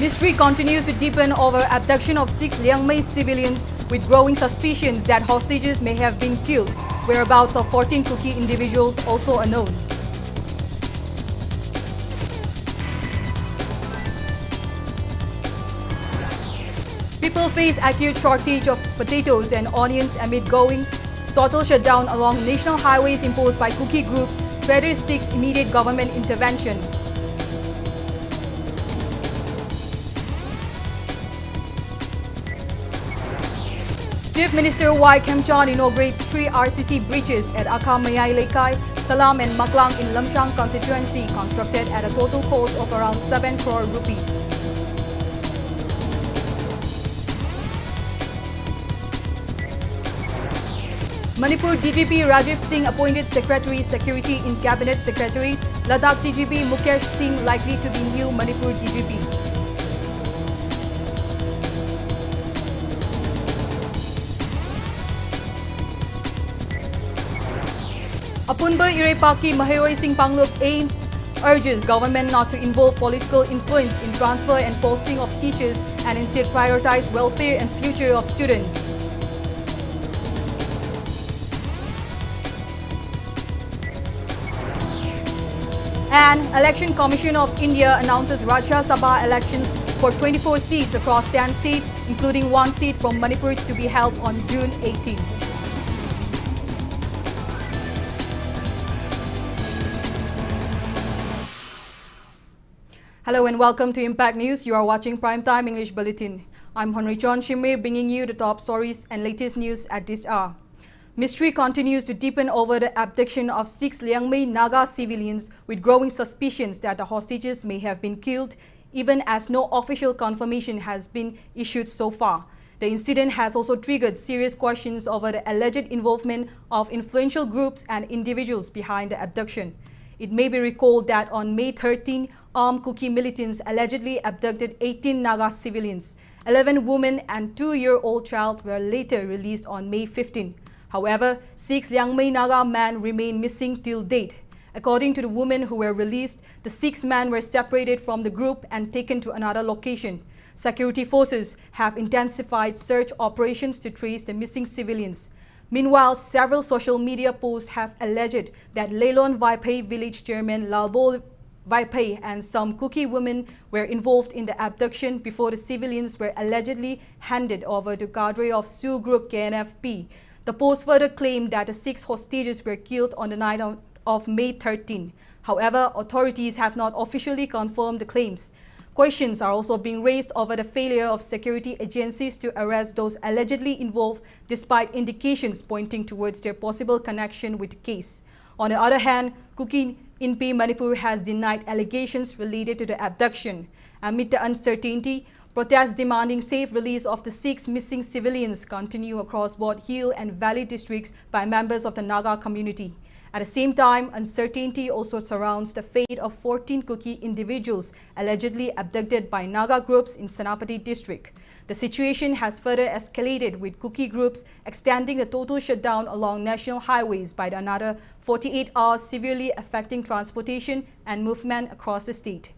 Mystery continues to deepen over abduction of 6 Liangmei civilians, with growing suspicions that hostages may have been killed. Whereabouts of 14 Kuki individuals also unknown. People face acute shortage of potatoes and onions amid going total shutdown along national highways imposed by Kuki groups. Traders seeks immediate government intervention. Chief Minister Y. Kemchon inaugurates 3 RCC bridges at Akamayai Lekai, Salam and Maklang in Lamshang constituency, constructed at a total cost of around 7 crore rupees. Manipur DGP Rajiv Singh appointed Secretary Security in Cabinet Secretary. Ladakh DGP Mukesh Singh likely to be new Manipur DGP. Apunba Irepaki Mahiroi Singh Panglup urges government not to involve political influence in transfer and posting of teachers and instead prioritize welfare and future of students. And Election Commission of India announces Rajya Sabha elections for 24 seats across 10 states, including 1 seat from Manipur to be held on June 18. Hello and welcome to Impact News. You are watching Primetime English Bulletin. I'm HONREICHON SHIMRAY, bringing you the top stories and latest news at this hour. Mystery continues to deepen over the abduction of 6 Liangmei Naga civilians, with growing suspicions that the hostages may have been killed, even as no official confirmation has been issued so far. The incident has also triggered serious questions over the alleged involvement of influential groups and individuals behind the abduction. It may be recalled that on May 13, armed Kuki militants allegedly abducted 18 Naga civilians. 11 women and 2-year-old child were later released on May 15. However, 6 Liangmei Naga men remain missing till date. According to the women who were released, the 6 men were separated from the group and taken to another location. Security forces have intensified search operations to trace the missing civilians. Meanwhile, several social media posts have alleged that Leilon Vaipai village chairman Lalbo Vaipai and some Kuki women were involved in the abduction before the civilians were allegedly handed over to cadre of Sioux Group KNFP. The post further claimed that the 6 hostages were killed on the night of May 13. However, authorities have not officially confirmed the claims. Questions are also being raised over the failure of security agencies to arrest those allegedly involved, despite indications pointing towards their possible connection with the case. On the other hand, Kuki INP Manipur has denied allegations related to the abduction. Amid the uncertainty, protests demanding safe release of the 6 missing civilians continue across both hill and valley districts by members of the Naga community. At the same time, uncertainty also surrounds the fate of 14 Kuki individuals allegedly abducted by Naga groups in Senapati district. The situation has further escalated, with Kuki groups extending the total shutdown along national highways by another 48 hours, severely affecting transportation and movement across the state.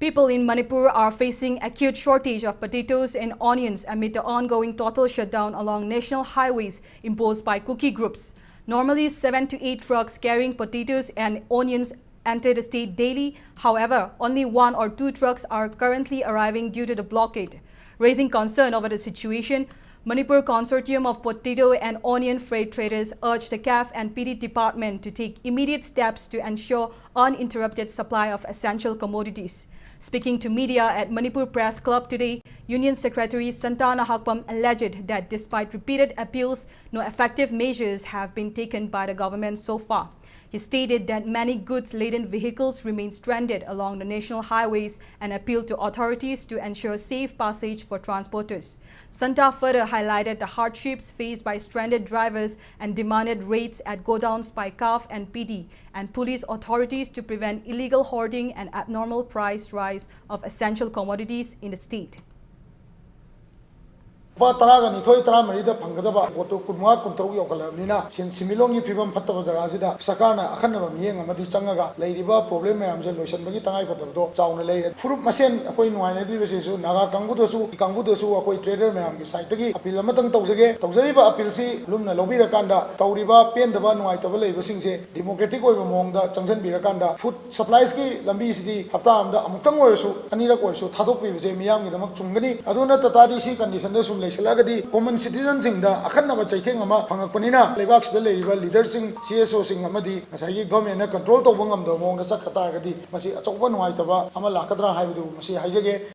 People in Manipur are facing acute shortage of potatoes and onions amid the ongoing total shutdown along national highways imposed by Kuki groups. Normally, 7 to 8 trucks carrying potatoes and onions enter the state daily. However, only 1 or 2 trucks are currently arriving due to the blockade. Raising concern over the situation, Manipur Consortium of Potato and Onion Freight Traders urged the CAF and PD department to take immediate steps to ensure uninterrupted supply of essential commodities. Speaking to media at Manipur Press Club today, Union Secretary Santana Hakpam alleged that despite repeated appeals, no effective measures have been taken by the government so far. He stated that many goods-laden vehicles remain stranded along the national highways and appealed to authorities to ensure safe passage for transporters. Santa further highlighted the hardships faced by stranded drivers and demanded raids at godowns by CAF and PD and police authorities to prevent illegal hoarding and abnormal price rise of essential commodities in the state. Taraga Nitoi Taramarida Pangadaba, Boto Kunwa Kuntawi Okalamina, since Similongi Pibam Patavazazida, Sakana, Akanam Yang, Madi Changaga, Ladyba, problem Amzel, Lotion Magitangai Patato, Chaunale, Fruit Masen, Akoi Nuane, Naga Kangudosu, Kangudosu, Akoi trader Mam, Saitaki, Apilamatan Tozage, Tozariba Apilsi, Lumna Lobira Kanda, Tauriba, Pendaba, Nuaitavale, Singse, Democratic among the Changsan Birakanda, food supplies ki, Lambi City, Haptam, the Amutang Warsu, Anira Korsu, Tadopi, Miam, the Makchungani, Aduna Tatadi, Condition Lagadi, common citizens in the Akanaba Chaiking Ama, Pangapunina, Levax the leaders in CSO Sing Amadi, Asai government control to Wangam, the Wong the Sakatagadi, Masi Achokan Waitaba, Amalakadra Haidu, Masi Haizage.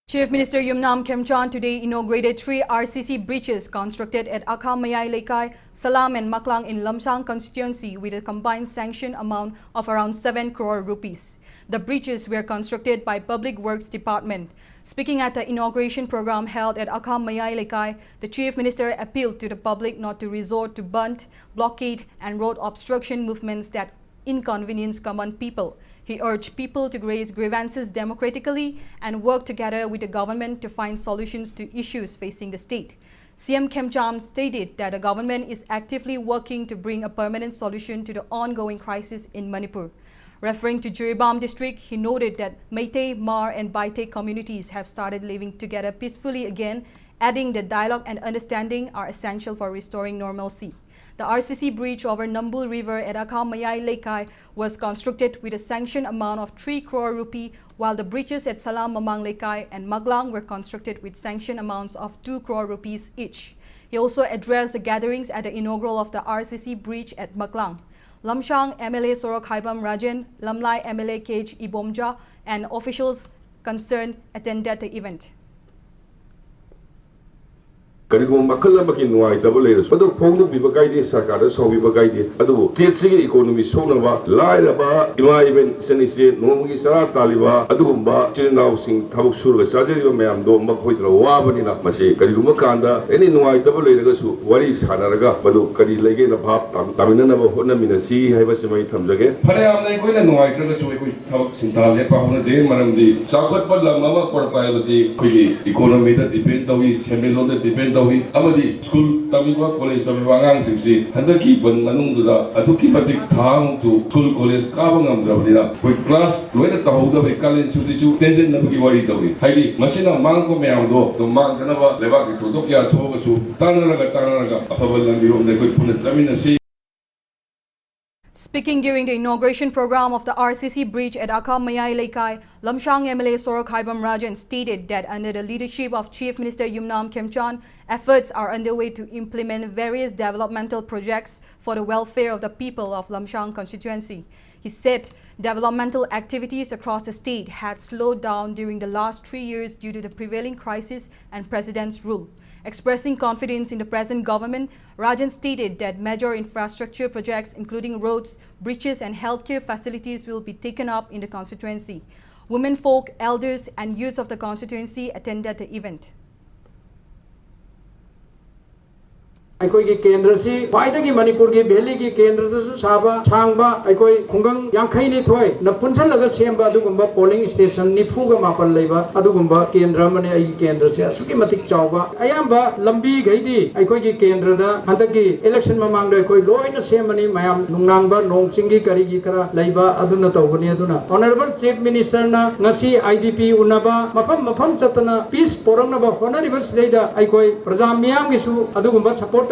Chief Minister Yumnam Khemchand today inaugurated 3 RCC bridges constructed at Akham Mayai Lekai, Salam and Maklang in Lamsang constituency with a combined sanction amount of around 7 crore rupees. The bridges were constructed by Public Works Department. Speaking at the inauguration program held at Akham Mayai Lekai, the Chief Minister appealed to the public not to resort to bunt, blockade and road obstruction movements that inconvenience common people. He urged people to raise grievances democratically and work together with the government to find solutions to issues facing the state. CM Khemchand stated that the government is actively working to bring a permanent solution to the ongoing crisis in Manipur. Referring to Jiribam district, he noted that Meitei, Mar and Baitek communities have started living together peacefully again, adding that dialogue and understanding are essential for restoring normalcy. The RCC bridge over Nambul River at Akham Mayai Lekai was constructed with a sanctioned amount of 3 crore rupee, while the bridges at Salam Mamang Lekai and Maglang were constructed with sanctioned amounts of 2 crore rupees each. He also addressed the gatherings at the inaugural of the RCC bridge at Maglang. Lamshang MLA Sorok Haibam Rajan, Lamlai MLA KH Ibomja, and officials concerned attended the event. Karigo makala makin nuai double layers. But the phone of Bibagaidi Sakada, so Bibagaidi, Adu, Tietsi economy Sonava, Lairaba, Ima even Senisi, Nomi Sara Taliba, Adumba, Chinau Sing, Tabusur, Sajari Mam, Do Makwitra, Wabanina, Masi, Karigumakanda, any nuai double layers, what is Hanaraga, Badu Kari Legend of Hap, Tamina of Honamina, see, have a semi Tamzage. Padam, they could annoy us with Sintale, Pahuna Day, Madam D. South Padlama, Portapay, quickly, economy that depend on his Hemilo that depend on Amadi school Tamiba college Tamibangang Sixi, Handaki, but Manunga, Atuki Patik Tang to school college Kabangam Dravina, with class, when at the Hoda, we call it Sudisu, Tension Nabuki Tawi. Heidi, Machina Mango Meando, to Manganava, Levaki, to Dokia, Togasu, Tanaraga, Apabalan, the good Punasamina Sea. Speaking during the inauguration program of the RCC bridge at Akham Mayai Lekai, Lamshang MLA Sorok Haibam Rajan stated that under the leadership of Chief Minister Yumnam Khemchand, efforts are underway to implement various developmental projects for the welfare of the people of Lamshang constituency. He said developmental activities across the state had slowed down during the last 3 years due to the prevailing crisis and President's rule. Expressing confidence in the present government, Rajan stated that major infrastructure projects including roads, bridges and healthcare facilities will be taken up in the constituency. Women folk, elders and youths of the constituency attended the event. Aikoy Kendra si Paidagi Manipur ki Valley ki Kendra su Saba Changba Aikoy Kungang Yankai ni Toy na Punsan laga Semba Adugumba polling station ni Fuga Mapal Leba Adugumba Kendra Mane Ai Kendra si Suki Matik Chauba Ayamba Lambi Gaidi Aikoy ki Kendra da Handaki election mamangda Aikoy Loina Semani Mayam Nungnangba Nongchingi Karigi Kara Laiba Aduna Tawani Aduna Honorable Chief Minister na Nasi IDP Unaba Mapam Satana Peace Poranaba Honorable Sida Aikoy Prajamiam Gisu Adugumba support.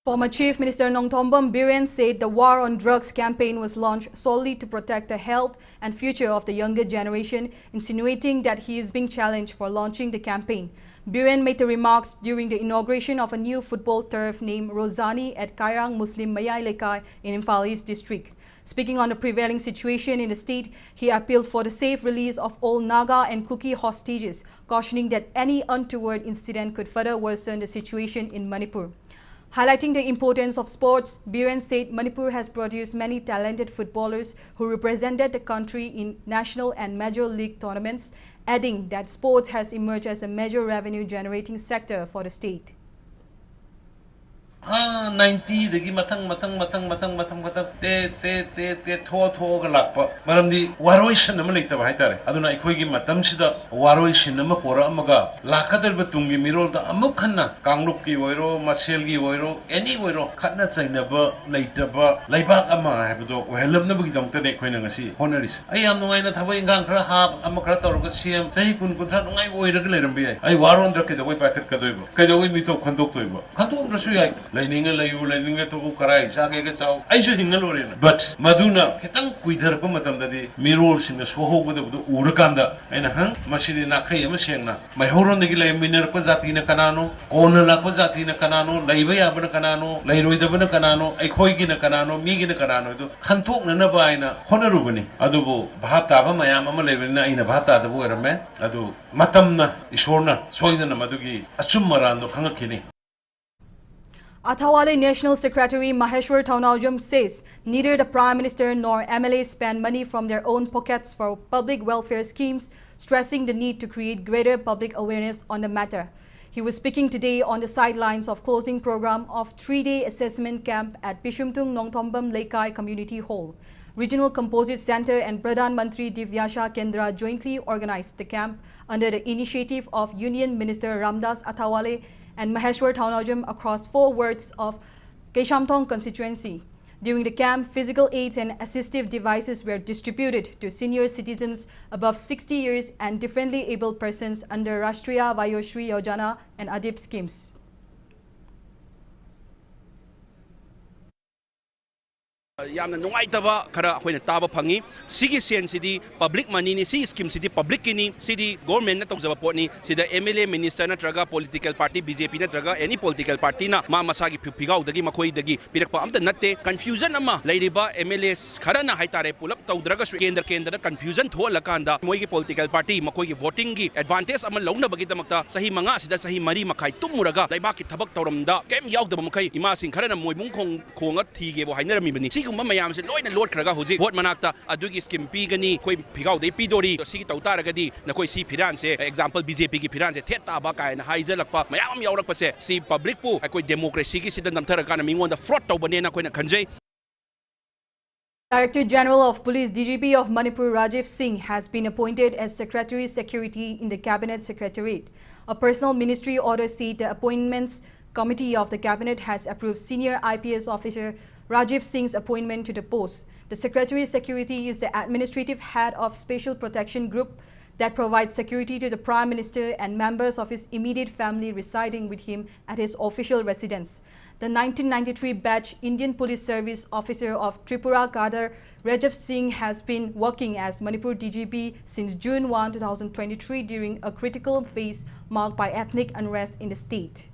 Former Chief Minister Nongthombam Biren said the War on Drugs campaign was launched solely to protect the health and future of the younger generation, insinuating that he is being challenged for launching the campaign. Biren made the remarks during the inauguration of a new football turf named Rozani at Kairang Muslim Mayai Lekai in Imphal East district. Speaking on the prevailing situation in the state, he appealed for the safe release of all Naga and Kuki hostages, cautioning that any untoward incident could further worsen the situation in Manipur. Highlighting the importance of sports, Biren said Manipur has produced many talented footballers who represented the country in national and major league tournaments, adding that sports has emerged as a major revenue-generating sector for the state. 90 dagi matang te tho ga lakpa maramdi waroishan ama leitaba haitare aduna ikhoigi matam sida waroishan ama pora amaga lakadar batungi mirol da amuk khanna kangluk ki oiro masel gi oiro any oiro khatna chainaba leitaba laibak ama habdo welamna bagi dongta ne khoina ngasi honoris ai am nungai na thabai ingang khara ha ama khara tawrga siam sahi kun kuthra nungai oiraga leirambi ai waron dra ke doi packet ka doibo ke doi mi to khandok toibo khandok rasu yai laininga layu laininga to karai sage ga chau ai su hingal orena but maduna ketang kuidhar pa matam dadi mirol singa soho go do urakanda aina hang masidi na khai ama sengna mai horon degi lai miner pa jati na kanano ona la pa jati na kanano laiba ya bana kanano lairoi da bana kanano ai khoi gi na kanano mi gi na kanano do khanthok na ba aina honaru bani adubo bhata ba mayam ama leibina aina bhata da bo erame adu matamna ishorna soidana madugi achum marando khangakini. Athawale National Secretary Maheshwar Thaunawjam says neither the Prime Minister nor MLAs spend money from their own pockets for public welfare schemes, stressing the need to create greater public awareness on the matter. He was speaking today on the sidelines of closing program of 3-day assessment camp at Bishumtung Nongthombam Leikai Community Hall. Regional Composite Center and Pradhan Mantri Divyasha Kendra jointly organized the camp under the initiative of Union Minister Ramdas Athawale and Maheshwar Thaunawjam across 4 wards of Keishamthong constituency. During the camp, physical aids and assistive devices were distributed to senior citizens above 60 years and differently abled persons under Rashtriya Vayoshri Yojana and ADIP schemes. Yamna nungaitaba khara akhoi na taba phangi sigi sen sidi public money ni si scheme sidi public kini sidi government na tawjaba potni sida MLA minister na traga political party BJP na traga any political party na ma masagi phigau dagi makhoi dagi pirakpa amta natte confusion ama lairiba MLAs khara na haitare pulap tawdraga kendra confusion thola kanda moi gi political party makhoi gi voting gi advantage ama launa bagi damakta sahi manga sida sahi mari makhai tumuraga laiba ki thabak tawramda kem yaudaba makhai ima sing khara na moibung khonga thige bo hainarami bani mayam se loina lord khraga hoji vote manakta adugi scheme pigani koi phigau dei pidori to sigi tawtaragadi na koi si phiran se example BJP gi phiran se theta ba kai na haijalakpa mayam yaurakpa se si public pu koi democracy gi sidan namtharaga na mingonda fraud tawbane na koi na khanjai. Director General of Police DGP of Manipur Rajiv Singh has been appointed as Secretary Security in the Cabinet Secretariat. A personal ministry order said the Appointments Committee of the Cabinet has approved senior IPS officer Rajiv Singh's appointment to the post. The Secretary Security is the administrative head of Special Protection Group that provides security to the Prime Minister and members of his immediate family residing with him at his official residence. The 1993 batch Indian Police Service officer of Tripura Kadar Rajiv Singh has been working as Manipur DGP since June 1, 2023 during a critical phase marked by ethnic unrest in the state.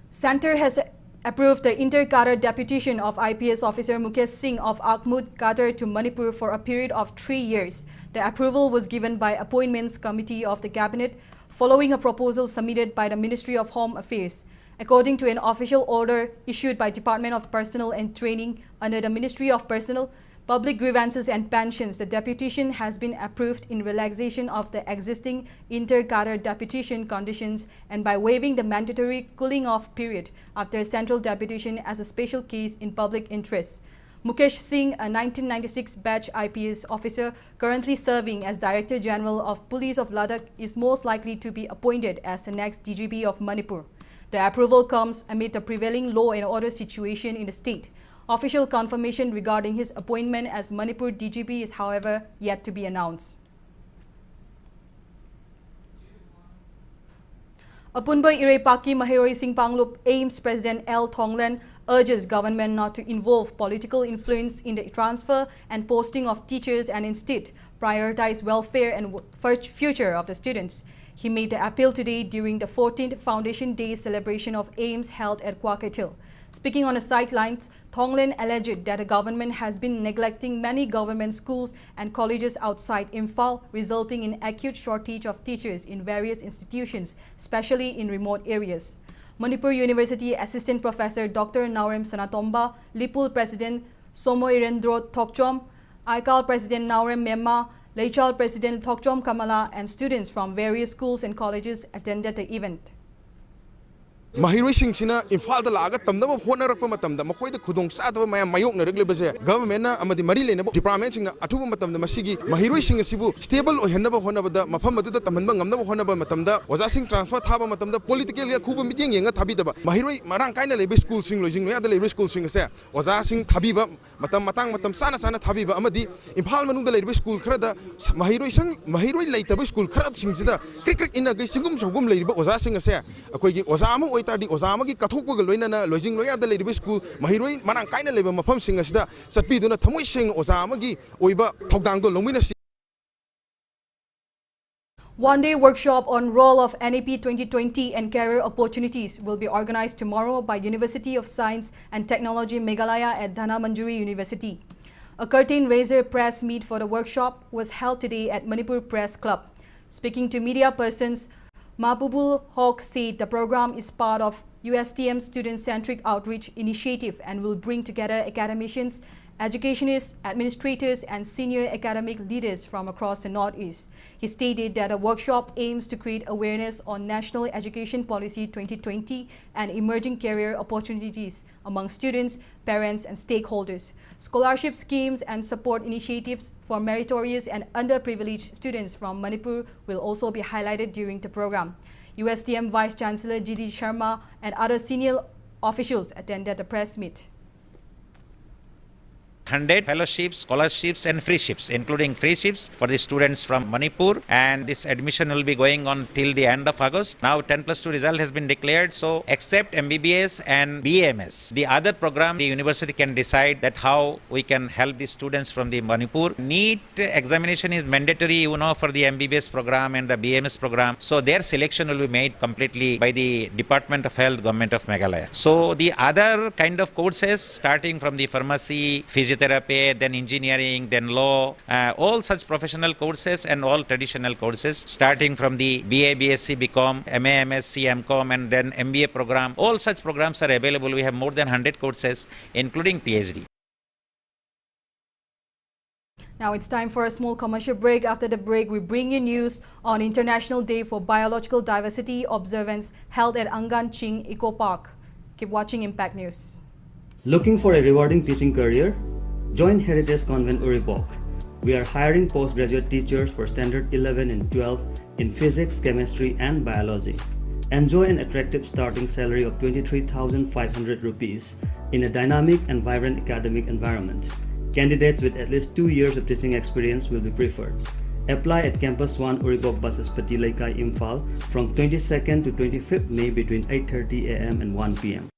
Centre has approved the inter-cadre deputation of IPS officer Mukesh Singh of Akhmud Kadar to Manipur for a period of 3 years. The approval was given by Appointments Committee of the Cabinet following a proposal submitted by the Ministry of Home Affairs. According to an official order issued by Department of Personnel and Training under the Ministry of Personnel, Public Grievances and Pensions, the deputation has been approved in relaxation of the existing inter-cadre deputation conditions and by waiving the mandatory cooling-off period after central deputation as a special case in public interest. Mukesh Singh, a 1996 batch IPS officer currently serving as Director General of Police of Ladakh, is most likely to be appointed as the next DGP of Manipur. The approval comes amid the prevailing law and order situation in the state. Official confirmation regarding his appointment as Manipur DGP is, however, yet to be announced. Apunba Irepaki Mahiroi Singpanglup AIMS President L. Thonglen urges government not to involve political influence in the transfer and posting of teachers and instead prioritize welfare and future of the students. He made the appeal today during the 14th Foundation Day celebration of AIMS held at Kwaketil. Speaking on the sidelines, Thonglen alleged that the government has been neglecting many government schools and colleges outside Imphal, resulting in acute shortage of teachers in various institutions, especially in remote areas. Manipur University Assistant Professor Dr. Naurem Sanatomba, Lipul President Somoirendro Thokchom, ICAL President Naurem Memma, Leichal President Thokchom Kamala and students from various schools and colleges attended the event. Mahiroi-singsina Imphal-da laaga tamdaba hotnarakpa matamda makoida khudong sadaba mayam mayoknaraglibase government-na amadi mari lenaba department-singna athuba matamda masigi mahiroi-sing asibu stable oihanaba honabada mafam aduda tamhanba ngamnaba honaba matamda oja-sing transfer thaba matamda political ya khuba mityeng yenga thabidaba mahiroi marang kaina lebe school sing lojing noyada lebe school sing ase oja-sing thabiba matam sana thabiba amadi Imphal manungda lebe school kharada mahiroi leitaba school khara singsida krik ina gai singum sogum leiba oja-sing ase akoigi oja ama tardi ozama gi kathokpa loina lojing loya da lebe school mahiroi manang kaina leba mafam sing asida satpiduna thamoi sing ozama gi oiba thokdang do lomina. One-day workshop on role of NEP 2020 and career opportunities will be organized tomorrow by University of Science and Technology Meghalaya at Dhanamanjuri University. A curtain-raiser press meet for the workshop was held today at Manipur Press Club. Speaking to media persons, Mahbubul Haq said the program is part of USTM student-centric outreach initiative and will bring together academicians, educationists, administrators and senior academic leaders from across the Northeast. He stated that the workshop aims to create awareness on National Education Policy 2020 and emerging career opportunities among students, parents and stakeholders. Scholarship schemes and support initiatives for meritorious and underprivileged students from Manipur will also be highlighted during the program. USTM Vice Chancellor G.D. Sharma and other senior officials attended the press meet. 100 fellowships, scholarships and free ships, including free ships for the students from Manipur, and this admission will be going on till the end of August. Now 10+2 result has been declared, so except MBBS and BAMS, the other program the university can decide that how we can help the students from the Manipur. NEET examination is mandatory, for the MBBS program and the BAMS program, so their selection will be made completely by the Department of Health, Government of Meghalaya. So the other kind of courses starting from the pharmacy, physiotherapy, then engineering, then law, all such professional courses and all traditional courses starting from the BA, BSc, BCom, MA, MSc, MCom and then MBA program. All such programs are available. We have more than 100 courses including PhD. Now it's time for a small commercial break. After the break, we bring you news on International Day for Biological Diversity observance held at Angan Ching Eco Park. Keep watching Impact News. Looking for a rewarding teaching career? Join Heritage Convent Uribok. We are hiring postgraduate teachers for Standard 11 and 12 in physics, chemistry and biology. Enjoy an attractive starting salary of 23,500 rupees in a dynamic and vibrant academic environment. Candidates with at least 2 years of teaching experience will be preferred. Apply at Campus 1 Uribok Buses Patilaikai Imphal from 22nd to 25th May between 8:30 a.m. and 1 p.m.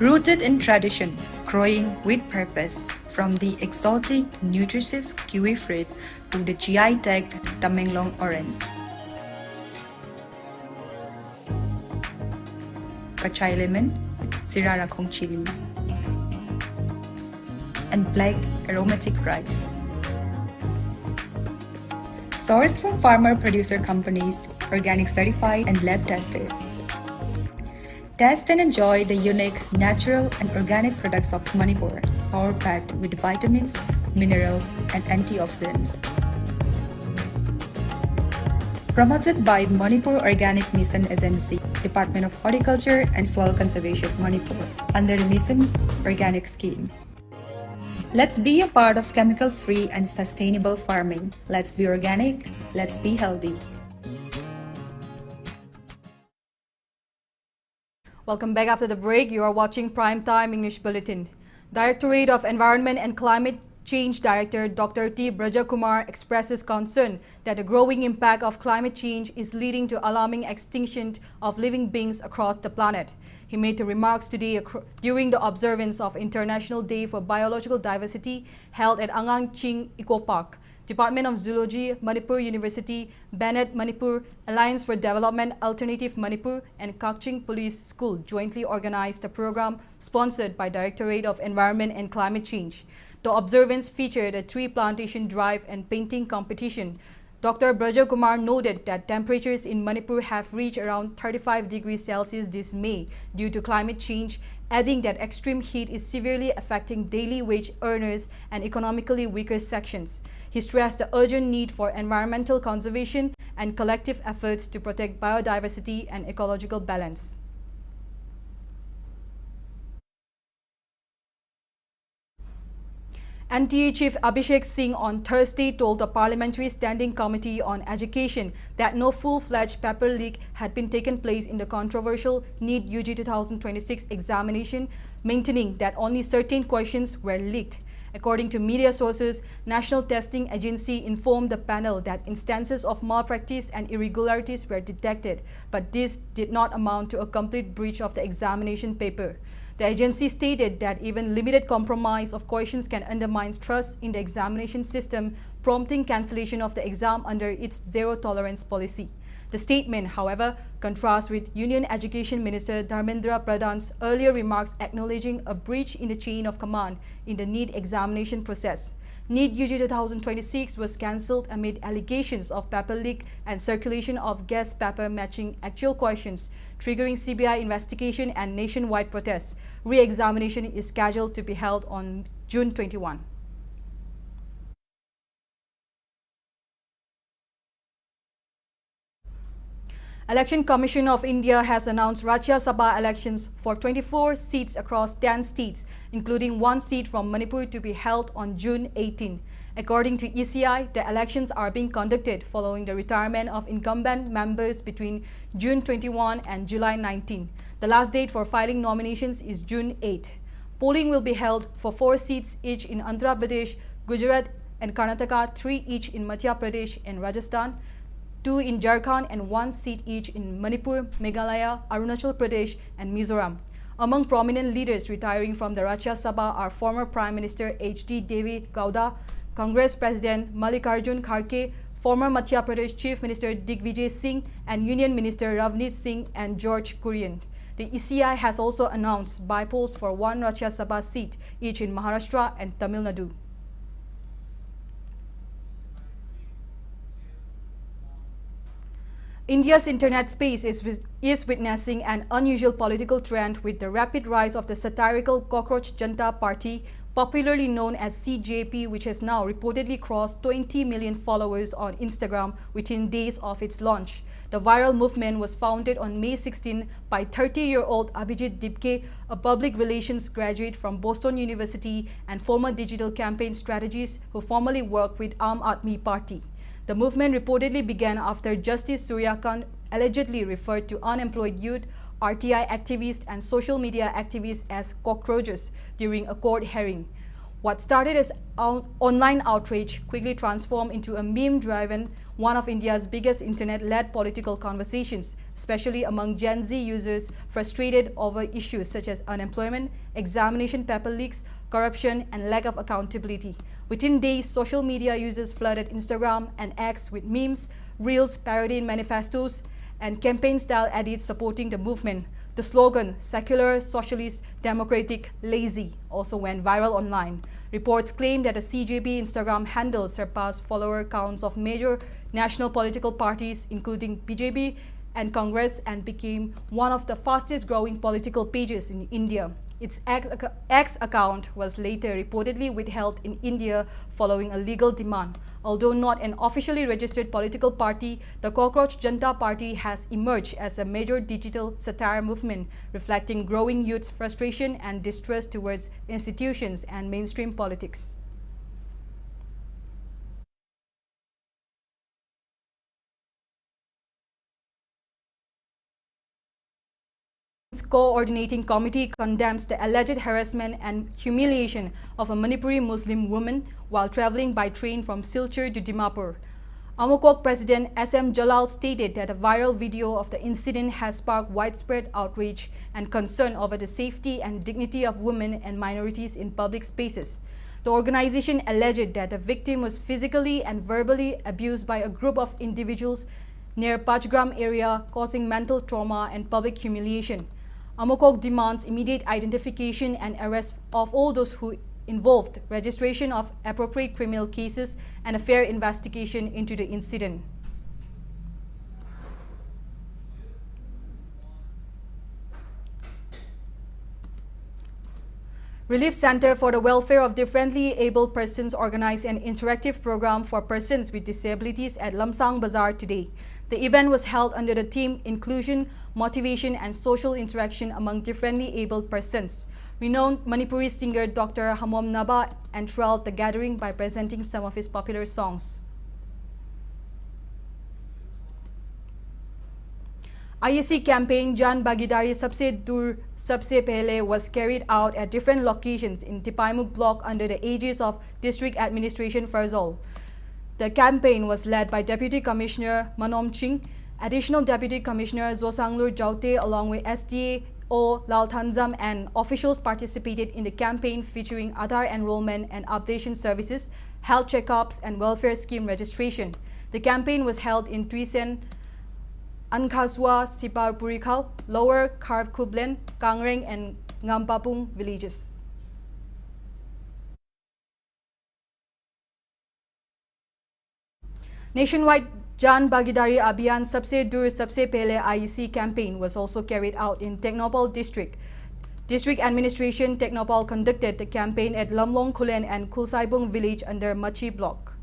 Rooted in tradition, growing with purpose, from the exotic, nutritious kiwi fruit to the GI-tagged Tamenglong orange, Kachay lemon, Sirara Kong chili, and black aromatic rice. Sourced from farmer-producer companies, organic certified and lab tested. Test and enjoy the unique, natural and organic products of Manipur, power-packed with vitamins, minerals and antioxidants. Promoted by Manipur Organic Mission Agency, Department of Horticulture and Soil Conservation, Manipur, under the Mission Organic Scheme. Let's be a part of chemical-free and sustainable farming. Let's be organic, let's be healthy. Welcome back after the break. You are watching Primetime English Bulletin. Directorate of Environment and Climate Change Director Dr. T. Brajakumar expresses concern that the growing impact of climate change is leading to alarming extinction of living beings across the planet. He made the remarks today during the observance of International Day for Biological Diversity held at Angang Ching Eco Park. Department of Zoology, Manipur University, Bennett Manipur, Alliance for Development, Alternative Manipur, and Kakching Police School jointly organized a program sponsored by Directorate of Environment and Climate Change. The observance featured a tree plantation drive and painting competition. Dr. Braja Kumar noted that temperatures in Manipur have reached around 35 degrees Celsius this May due to climate change, adding that extreme heat is severely affecting daily wage earners and economically weaker sections. He stressed the urgent need for environmental conservation and collective efforts to protect biodiversity and ecological balance. NTA Chief Abhishek Singh on Thursday told the Parliamentary Standing Committee on Education that no full-fledged paper leak had been taken place in the controversial NEET UG 2026 examination, maintaining that only certain questions were leaked. According to media sources, National Testing Agency informed the panel that instances of malpractice and irregularities were detected, but this did not amount to a complete breach of the examination paper. The agency stated that even limited compromise of questions can undermine trust in the examination system, prompting cancellation of the exam under its zero-tolerance policy. The statement, however, contrasts with Union Education Minister Dharmendra Pradhan's earlier remarks acknowledging a breach in the chain of command in the NEET examination process. NEET UG 2026 was cancelled amid allegations of paper leak and circulation of guest paper matching actual questions, triggering CBI investigation and nationwide protests. Re-examination is scheduled to be held on June 21. Election Commission of India has announced Rajya Sabha elections for 24 seats across 10 states, including 1 seat from Manipur to be held on June 18. According to ECI, the elections are being conducted following the retirement of incumbent members between June 21 and July 19. The last date for filing nominations is June 8. Polling will be held for 4 seats each in Andhra Pradesh, Gujarat and Karnataka, 3 each in Madhya Pradesh and Rajasthan, 2 in Jharkhand and 1 seat each in Manipur, Meghalaya, Arunachal Pradesh and Mizoram. Among prominent leaders retiring from the Rajya Sabha are former Prime Minister H.D. Devi Gowda, Congress President Mallikarjun Kharge, former Madhya Pradesh Chief Minister Digvijay Singh and Union Minister Ravneet Singh and George Kurian. The ECI has also announced bypolls for 1 Rajya Sabha seat each in Maharashtra and Tamil Nadu. India's internet space is witnessing an unusual political trend with the rapid rise of the satirical Cockroach Janta Party, popularly known as CJP, which has now reportedly crossed 20 million followers on Instagram within days of its launch. The viral movement was founded on May 16 by 30-year-old Abhijit Dibke, a public relations graduate from Boston University and former digital campaign strategist who formerly worked with Aam Aadmi Party. The movement reportedly began after Justice Suryakant allegedly referred to unemployed youth, RTI activists and social media activists as cockroaches during a court hearing. What started as online outrage quickly transformed into a meme-driven, one of India's biggest internet-led political conversations, especially among Gen Z users frustrated over issues such as unemployment, examination paper leaks, corruption, and lack of accountability. Within days, social media users flooded Instagram and X with memes, reels, parodying manifestos, and campaign-style edits supporting the movement. The slogan, secular, socialist, democratic, lazy, also went viral online. Reports claim that the CJP Instagram handle surpassed follower counts of major national political parties, including BJP and Congress, and became one of the fastest growing political pages in India. Its X account was later reportedly withheld in India following a legal demand. Although not an officially registered political party, the Cockroach Janta Party has emerged as a major digital satire movement, reflecting growing youth frustration and distrust towards institutions and mainstream politics. Coordinating committee condemns the alleged harassment and humiliation of a Manipuri Muslim woman while traveling by train from Silchar to Dimapur. Amukok President SM Jalal stated that a viral video of the incident has sparked widespread outrage and concern over the safety and dignity of women and minorities in public spaces. The organization alleged that the victim was physically and verbally abused by a group of individuals near Pachgram area, causing mental trauma and public humiliation. Amukok demands immediate identification and arrest of all those who involved registration of appropriate criminal cases and a fair investigation into the incident. Relief Center for the Welfare of Differently Abled Persons organized an interactive program for persons with disabilities at Lamsang Bazaar today. The event was held under the theme Inclusion, Motivation and Social Interaction Among Differently Abled Persons. Renowned Manipuri singer Dr. Hamom Naba enthralled the gathering by presenting some of his popular songs. IEC campaign Jan Bhagidari Sabse Dur Sabse Pehle was carried out at different locations in Tipaimuk block under the aegis of District Administration Farzol. The campaign was led by Deputy Commissioner Manom Ching, Additional Deputy Commissioner Zosanglur Jaute along with SDA O Laltanzam, and officials participated in the campaign featuring Aadhaar enrollment and updation services, health checkups and welfare scheme registration. The campaign was held in Tuisen, Ankaswa, Sipar Purikal, Lower Karkublen, Kangreng and Ngampapung villages. Nationwide Jan Bhagidari Abhiyan Sabse Dur Sabse Pehle IEC campaign was also carried out in Technopal district. District Administration Technopal conducted the campaign at Lamlong Kulen and Kulsaibung village under Machi block.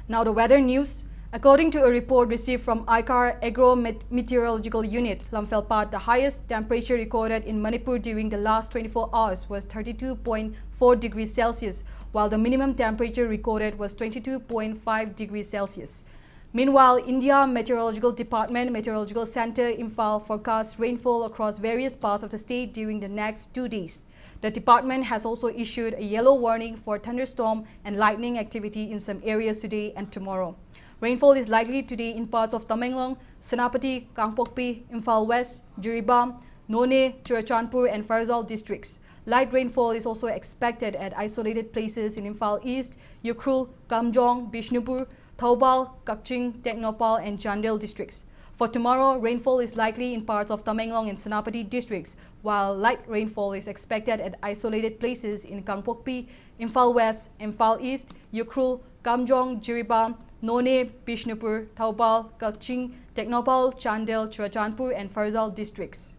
Now the weather news. According to a report received from ICAR Agro-Meteorological Unit, Lamfelpat, the highest temperature recorded in Manipur during the last 24 hours was 32.4 degrees Celsius, while the minimum temperature recorded was 22.5 degrees Celsius. Meanwhile, India Meteorological Department Meteorological Center Imphal forecasts rainfall across various parts of the state during the next 2 days. The department has also issued a yellow warning for thunderstorm and lightning activity in some areas today and tomorrow. Rainfall is likely today in parts of Tamenglong, Senapati, Kangpokpi, Imphal West, Jiribam, None, Churachandpur and Farzal districts. Light rainfall is also expected at isolated places in Imphal East, Ukhrul, Kamjong, Bishnupur, Thoubal, Kakching, Technopal and Chandel districts. For tomorrow, rainfall is likely in parts of Tamenglong and Senapati districts, while light rainfall is expected at isolated places in Kangpokpi, Imphal West, Imphal East, Ukhrul, Kamjong, Jiribam, None, Bishnupur, Thoubal, Kakching, Technopal, Chandel, Churachandpur and Farzal districts.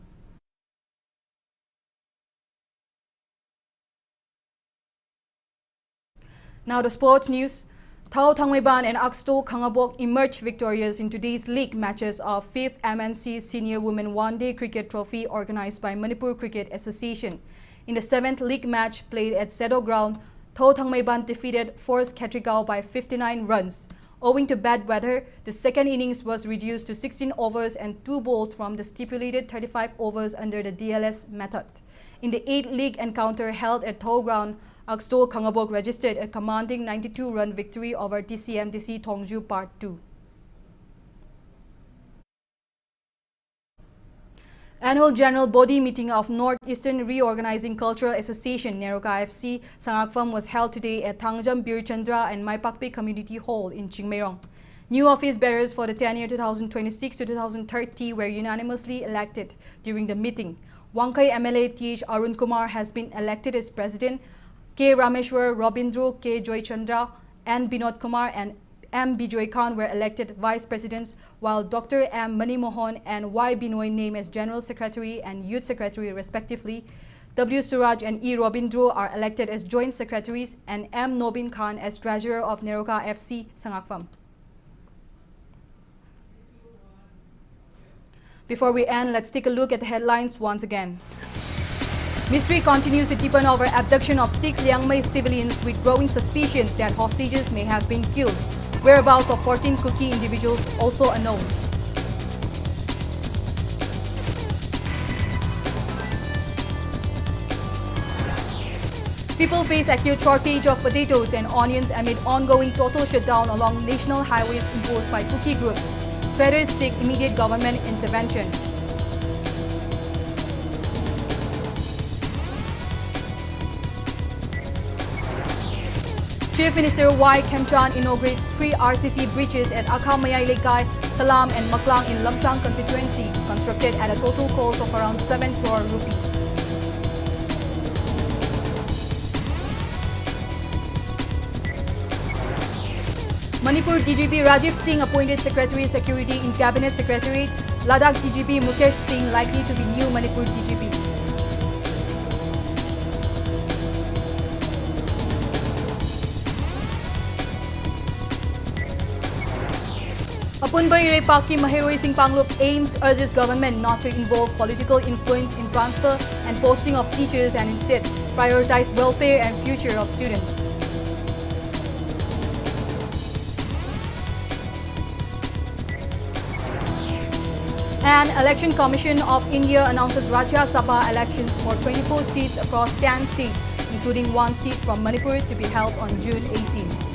Now the sports news. Thao Thangweban and Aksto Khangabok emerged victorious in today's league matches of 5th MNC Senior Women One-Day Cricket Trophy organized by Manipur Cricket Association. In the 7th league match played at Sedo Ground, Thao Thangweban defeated Force Katrigao by 59 runs. Owing to bad weather, the second innings was reduced to 16 overs and 2 balls from the stipulated 35 overs under the DLS method. In the 8th league encounter held at Thao Ground, Aksto Khangabok registered a commanding 92-run victory over TCMTC Thongju Part 2. Annual General Body Meeting of Northeastern Reorganizing Cultural Association Neroka FC Sangakfam was held today at Thangjam Bir Chandra and Maipakpe Community Hall in Chingmairong. New office bearers for the tenure 2026 to 2030 were unanimously elected during the meeting. Wangkai MLA TH Arun Kumar has been elected as president. K. Rameshwar, Robindro, K. Joy Chandra, N. Binod Kumar and M. Bijoy Khan were elected vice presidents, while Dr. M. Mani Mohan and Y. Binoy named as general secretary and youth secretary respectively. W. Suraj and E. Robindro are elected as joint secretaries and M. Nobin Khan as treasurer of Neroka FC Sangakfam. Before we end, let's take a look at the headlines once again. Mystery continues to deepen over abduction of 6 Liangmai civilians with growing suspicions that hostages may have been killed. Whereabouts of 14 Kuki individuals also unknown. People face acute shortage of potatoes and onions amid ongoing total shutdown along national highways imposed by Kuki groups. Traders seek immediate government intervention. Chief Minister Y. Kemchan inaugurates 3 RCC bridges at Akha Mayai Lekai Salam and Maklang in Lamshang constituency, constructed at a total cost of around 7 crore rupees. Manipur DGP Rajiv Singh appointed Secretary Security in Cabinet Secretariat. Ladakh DGP Mukesh Singh likely to be new Manipur DGP. Apunbai Repaki Mahiroi Singh Panglup aims urges government not to involve political influence in transfer and posting of teachers and instead prioritize welfare and future of students. And Election Commission of India announces Rajya Sabha elections for 24 seats across 10 states, including 1 seat from Manipur to be held on June 18.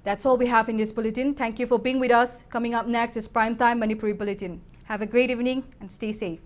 That's all we have in this bulletin. Thank you for being with us. Coming up next is Primetime Manipuri Bulletin. Have a great evening and stay safe.